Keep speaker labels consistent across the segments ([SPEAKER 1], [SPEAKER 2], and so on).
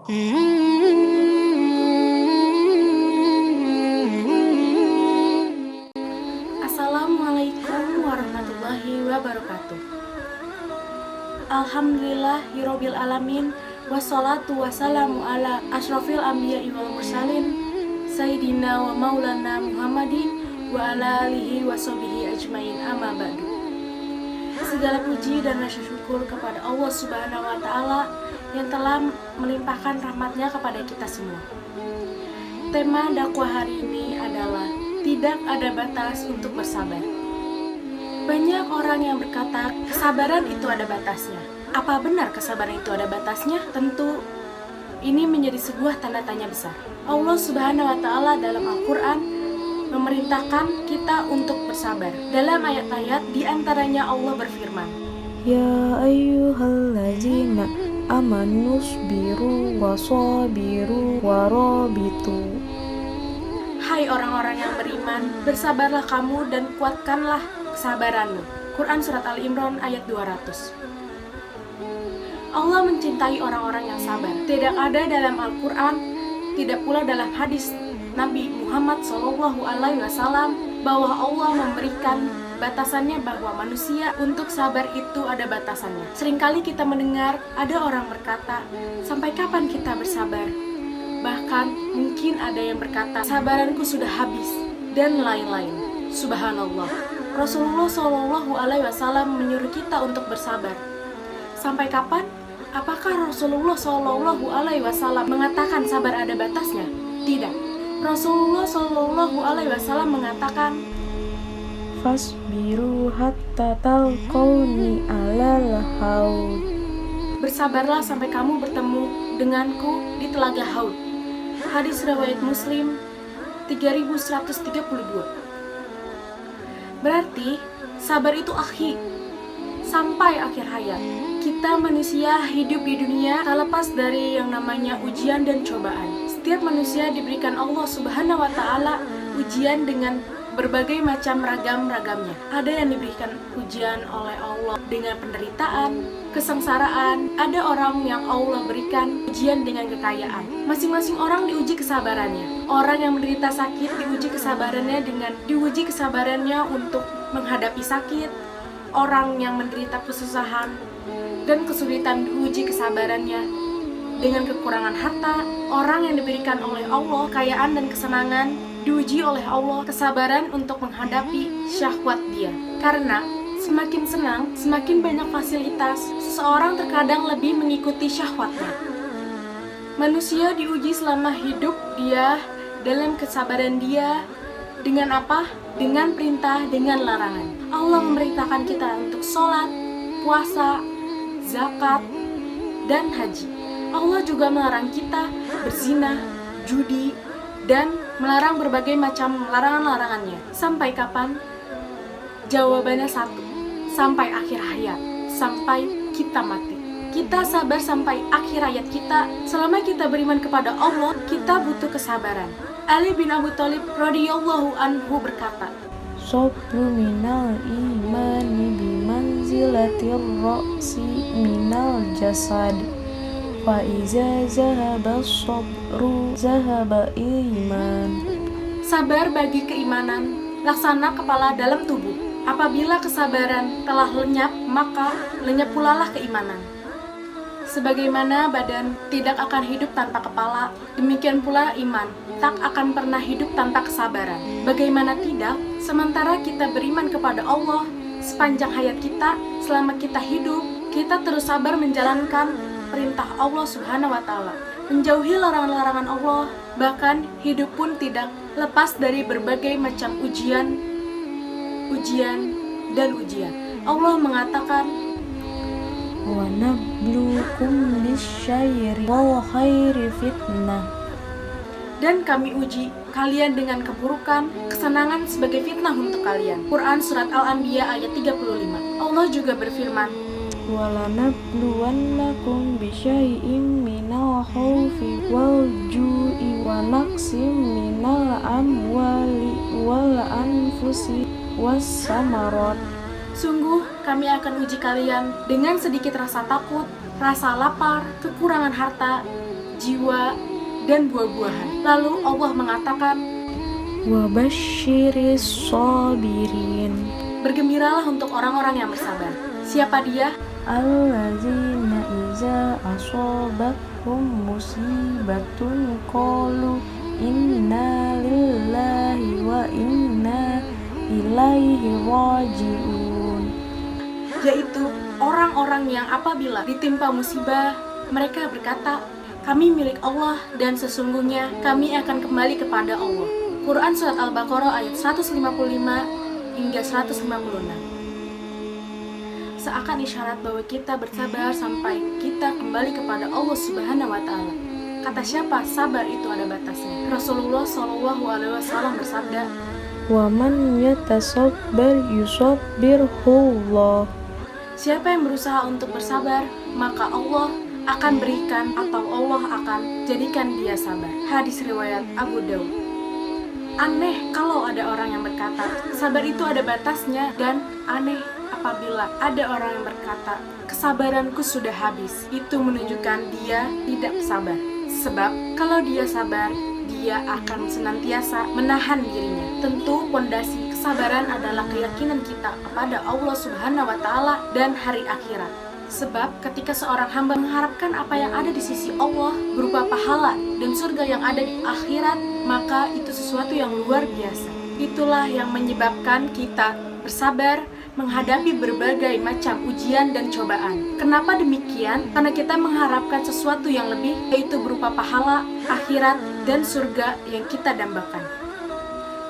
[SPEAKER 1] Assalamualaikum warahmatullahi wabarakatuh. Alhamdulillahirabbil alamin wassalatu wassalamu ala asyrofil anbiya'i wal mursalin sayyidina wa maulana Muhammadin wa ala alihi wa sahbihi ajmain, amma ba'du. Segala puji dan rasa syukur kepada Allah Subhanahu wa Ta'ala yang telah melimpahkan rahmatnya kepada kita semua. Tema dakwah hari ini adalah tidak ada batas untuk bersabar. Banyak orang yang berkata kesabaran itu ada batasnya. Apa benar kesabaran itu ada batasnya? Tentu ini menjadi sebuah tanda tanya besar. Allah Subhanahu wa Ta'ala dalam Al-Quran memerintahkan kita untuk bersabar. Dalam ayat-ayat diantaranya Allah berfirman,
[SPEAKER 2] Ya ayyuhallazina amanu sabiru wasabiru warabitu.
[SPEAKER 1] Hai orang-orang yang beriman, bersabarlah kamu dan kuatkanlah kesabaranmu. Quran Surat Ali Imran ayat 200. Allah mencintai orang-orang yang sabar. Tidak ada dalam Al-Quran, tidak pula dalam hadis Nabi Muhammad SAW bahwa Allah memberikan batasannya, bahwa manusia untuk sabar itu ada batasannya. Seringkali kita mendengar ada orang berkata, sampai kapan kita bersabar? Bahkan mungkin ada yang berkata, sabaranku sudah habis, dan lain-lain. Subhanallah. Rasulullah SAW menyuruh kita untuk bersabar. Sampai kapan? Apakah Rasulullah SAW mengatakan sabar ada batasnya? Tidak. Rasulullah SAW mengatakan,
[SPEAKER 2] Fasbiru hatta talqauni alal haud.
[SPEAKER 1] bersabarlah sampai kamu bertemu denganku di telaga Haud. Hadis riwayat Muslim 3132. Berarti sabar itu akhi sampai akhir hayat. Kita manusia hidup di dunia tak lepas dari yang namanya ujian dan cobaan. Setiap manusia diberikan Allah Subhanahu wa Ta'ala ujian dengan berbagai macam ragam-ragamnya. Ada yang diberikan ujian oleh Allah dengan penderitaan, kesengsaraan. Ada orang yang Allah berikan ujian dengan kekayaan. Masing-masing orang diuji kesabarannya. Orang yang menderita sakit diuji kesabarannya untuk menghadapi sakit. Orang yang menderita kesusahan dan kesulitan diuji kesabarannya dengan kekurangan harta. Orang yang diberikan oleh Allah kekayaan dan kesenangan diuji oleh Allah kesabaran untuk menghadapi syahwat dia. Karena semakin senang, semakin banyak fasilitas, seseorang terkadang lebih mengikuti syahwatnya. Manusia diuji selama hidup dia dalam kesabaran dia dengan apa? Dengan perintah, dengan larangan. Allah memerintahkan kita untuk sholat, puasa, zakat, dan haji. Allah juga melarang kita berzina, judi, dan melarang berbagai macam larangan-larangannya. Sampai kapan? Jawabannya satu, sampai akhir hayat, sampai kita mati. Kita sabar sampai akhir hayat kita. Selama kita beriman kepada Allah, kita butuh kesabaran. Ali bin Abi Thalib radhiyallahu anhu berkata,
[SPEAKER 2] Sabru minal imani bimanzilatir ra'si minal jasad. Fa iza zahaba sabru zahaba iman.
[SPEAKER 1] sabar bagi keimanan, laksana kepala dalam tubuh. Apabila kesabaran telah lenyap, maka lenyap pulalah keimanan. Sebagaimana badan tidak akan hidup tanpa kepala, demikian pula iman tak akan pernah hidup tanpa kesabaran. Bagaimana tidak, sementara kita beriman kepada Allah, sepanjang hayat kita, selama kita hidup, kita terus sabar menjalankan perintah Allah Subhanahu wa Ta'ala, menjauhi larangan-larangan Allah. Bahkan hidup pun tidak lepas dari berbagai macam ujian dan ujian. Allah mengatakan,
[SPEAKER 2] Wa nabluukum bisyarri wal khairi fitnah.
[SPEAKER 1] dan kami uji kalian dengan keburukan, kesenangan sebagai fitnah untuk kalian. Quran Surat Al-Anbiya ayat 35. Allah juga berfirman,
[SPEAKER 2] Walanabluwannakum bisyai'im minal khawfi wal ju'i wa naqsim minal amwali wal anfusi was samarat.
[SPEAKER 1] sungguh kami akan uji kalian dengan sedikit rasa takut, rasa lapar, kekurangan harta, jiwa, dan buah-buahan. Lalu Allah mengatakan,
[SPEAKER 2] wa basyiris sabirin.
[SPEAKER 1] bergembiralah untuk orang-orang yang bersabar. Siapa dia?
[SPEAKER 2] Allazina iza asobathum musibatun qalu inna lillahi wa inna ilaihi raji'un.
[SPEAKER 1] Yaitu orang-orang yang apabila ditimpa musibah, mereka berkata, kami milik Allah dan sesungguhnya kami akan kembali kepada Allah. Quran Surat Al-Baqarah ayat 155 hingga 156. Seakan isyarat bahwa kita bersabar sampai kita kembali kepada Allah Subhanahu wa Ta'ala. Kata siapa sabar itu ada batasnya? Rasulullah SAW bersabda,
[SPEAKER 2] Wa man yatasabbar yusabbirhullah.
[SPEAKER 1] siapa yang berusaha untuk bersabar, maka Allah akan berikan atau Allah akan jadikan dia sabar. Hadis riwayat Abu Daud. Aneh kalau ada orang yang berkata, sabar itu ada batasnya, dan aneh apabila ada orang yang berkata, kesabaranku sudah habis. Itu menunjukkan dia tidak sabar. Sebab kalau dia sabar, dia akan senantiasa menahan dirinya. Tentu pondasi kesabaran adalah keyakinan kita kepada Allah Subhanahu wa Ta'ala dan hari akhirat. Sebab ketika seorang hamba mengharapkan apa yang ada di sisi Allah berupa pahala dan surga yang ada di akhirat, maka itu sesuatu yang luar biasa. Itulah yang menyebabkan kita bersabar menghadapi berbagai macam ujian dan cobaan. Kenapa demikian? Karena kita mengharapkan sesuatu yang lebih, yaitu berupa pahala, akhirat, dan surga yang kita dambakan.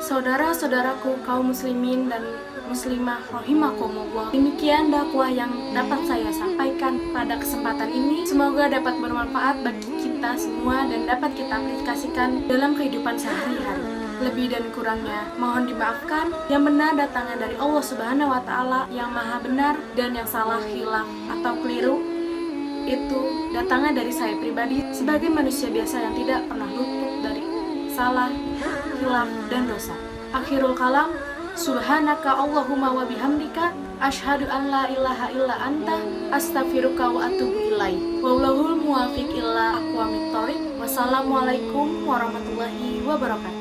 [SPEAKER 1] Saudara-saudaraku kaum muslimin dan muslimah rahimakumullah, demikian dakwah yang dapat saya sampaikan pada kesempatan ini. Semoga dapat bermanfaat bagi kita semua dan dapat kita aplikasikan dalam kehidupan sehari-hari. Lebih dan kurangnya mohon dimaafkan. Yang benar datangnya dari Allah Subhanahu wa Ta'ala yang maha benar, dan yang salah, khilaf atau keliru itu datangnya dari saya pribadi sebagai manusia biasa yang tidak pernah luput dari salah, khilaf, dan dosa. Akhirul kalam, subhanaka Allahumma wa bihamdika asyhadu an la ilaha illa anta astaghfiruka wa atubu ilaik. Wallahul muwaffiq ila aqwamit thoriq. Wassalamualaikum warahmatullahi wabarakatuh.